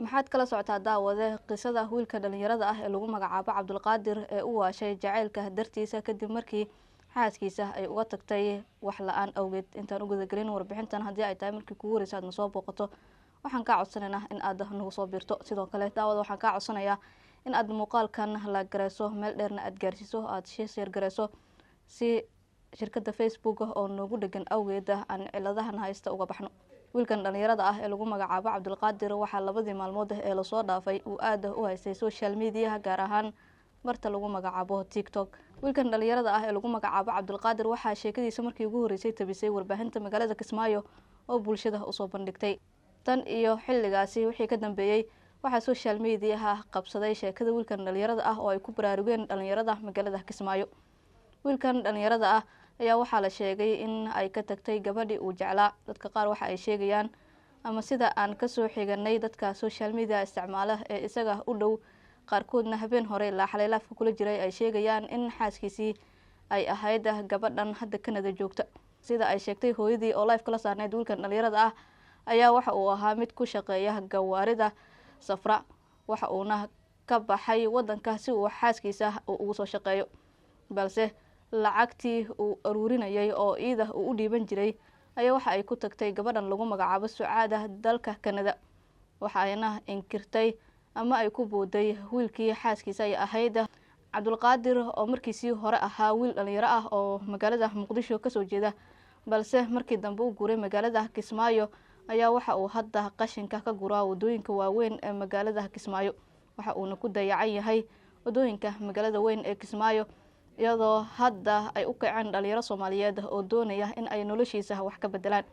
maxaad kala socotaa daawade qisada wiilka dhalinyarada ah ee lagu magacaabo Cabdulqaadir ee u waashay jacaylka dartiisa kadib markii xaaskiisa ay uga tagtay wax la'aan awgeed. Intaan u gudagelin warbixintan haddii ay tahay markii kugu horeysa aad na soo booqato waxaan kaa codsanaynaa in aad nagu soo biirto. Sidoo kale daawada waxaan kaa codsanayaa in aad muuqaalkan la gareyso meel dheerna aad gaarsiiso aad share gareyso si shirkadda Facebook oo noogu dhagan awgeed aan ciladahan haysta uga baxno. wiilkan dhalinyarada ah ee lagu magacaabo Cabdulqaadir waxaa labadii maalmood ee la soo dhaafay uu aad u haystay social media gaar ahaan marta lagu magacaabo TikTok. wiilkan dhalinyarada ah ee lagu magacaabo Cabdulqaadir waxaa sheekadiisa markii ugu horeysay tabisay warbaahinta magaalada Kismaayo oo bulshada u soo bandhigtay. tan iyo xilligaasi wixii ka dambeeyay waxaa social media qabsaday sheekada wiilkan dhalinyarada ah oo ay ku baraarugeen dhalinyarada magaalada Kismaayo. wiilkan dhalinyarada ah ayaa waxaa la sheegay in ay ka tagtay gabadhii uu jeclaa. dadka qaar waxa ay sheegayaan ama sida aan ka soo xiganay dadka social media isticmaala ee isaga u dhow qaarkoodna habeen hore ilaa xalay laafka kula jiray ay sheegayaan in xaaskiisii ay ahayd gabadhan hadda Kanada joogta. sida ay sheegtay hooyadii oo live kala saarneyd wiilkan dhalinyarada ah ayaa waxa uu ahaa mid ku shaqeeya gawaarida safra waxa uuna ka baxay wadanka si uu xaaskiisa ugu soo shaqeeyo, balse lacagtii uu aruurinayay oo iida uu u dhiiban jiray ayaa waxa ay ku tagtay gabadhan lagu magacaabo Sucaada dalka Kanada. waxa ayna inkirtay ama ay ku booday wiilkii xaaskiisa ay ahayd Cabdulqaadir oo markiisii hore ahaa wiil dhalinyaro ah oo magaalada Muqdisho ka soo jeeda, balse markii dambe uu guuray magaalada Kismaayo ayaa waxa uu hadda qashinka ka guraa wadooyinka waaweyn ee magaalada Kismaayo. waxa uuna ku dayacan yahay wadooyinka magaalada weyn ee Kismaayo iyadoo hadda ay u kaceen dhalinyaro Soomaaliyeed oo doonaya in ay noloshiisa wax ka bedelaan.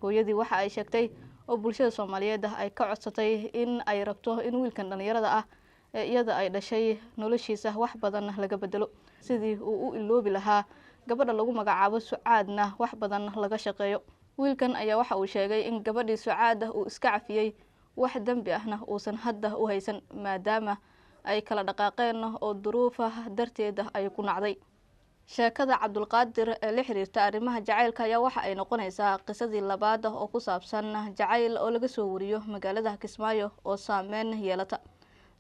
hooyadii waxa ay sheegtay oo bulshada Soomaaliyeed ay ka codsatay in ay rabto in wiilkan dhalinyarada ah ee iyada ay dhashay noloshiisa wax badan laga bedelo, sidii uu u iloobi lahaa gabadha lagu magacaabo Sucaadna wax badan laga shaqeeyo. wiilkan ayaa waxa uu sheegay in gabadhii Sucaada uu iska cafiyay wax dambi ahna uusan hadda u haysan maadaama ay kala dhaqaaqeen oo duruufaha darteeda ay ku nacday. sheekada Cabdulqaadir ee la xiriirta arrimaha jacaylka ayaa waxa ay noqonaysaa qisadii labaad oo ku saabsan jacayl oo laga soo wariyo magaalada Kismaayo oo saameyn yeelata.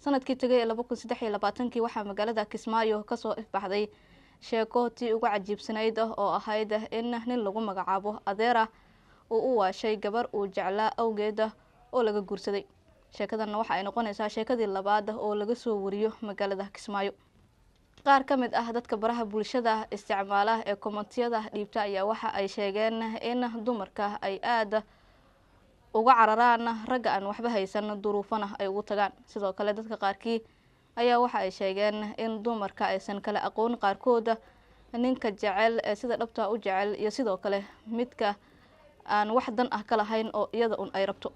sanadkii tagay 2023 waxaa magaalada Kismaayo ka soo ifbaxday sheeko tii ugu cajiibsanayd oo ahayd in nin lagu magacaabo Adeera uu u waashay gabar uu jeclaa awgeeda oo laga guursaday. sheekadan waxa ay noqonaysaa sheekadii labaad oo laga soo wariyo magaalada Kismaayo. qaar ka mid ah dadka baraha bulshada isticmaala ee kommentiyada dhiibta ayaa waxa ay sheegeen in dumarka ay aad uga cararaan ragga aan waxba haysan duruufana ay ugu tagaan. sidoo kale dadka qaarkii ayaa waxa ay sheegeen in dumarka aysan kala aqoon qaarkooda ninka jecel ee sida dhabta u jecel iyo sidoo kale midka aan wax dan ah ka lahayn oo iyada un ay rabto.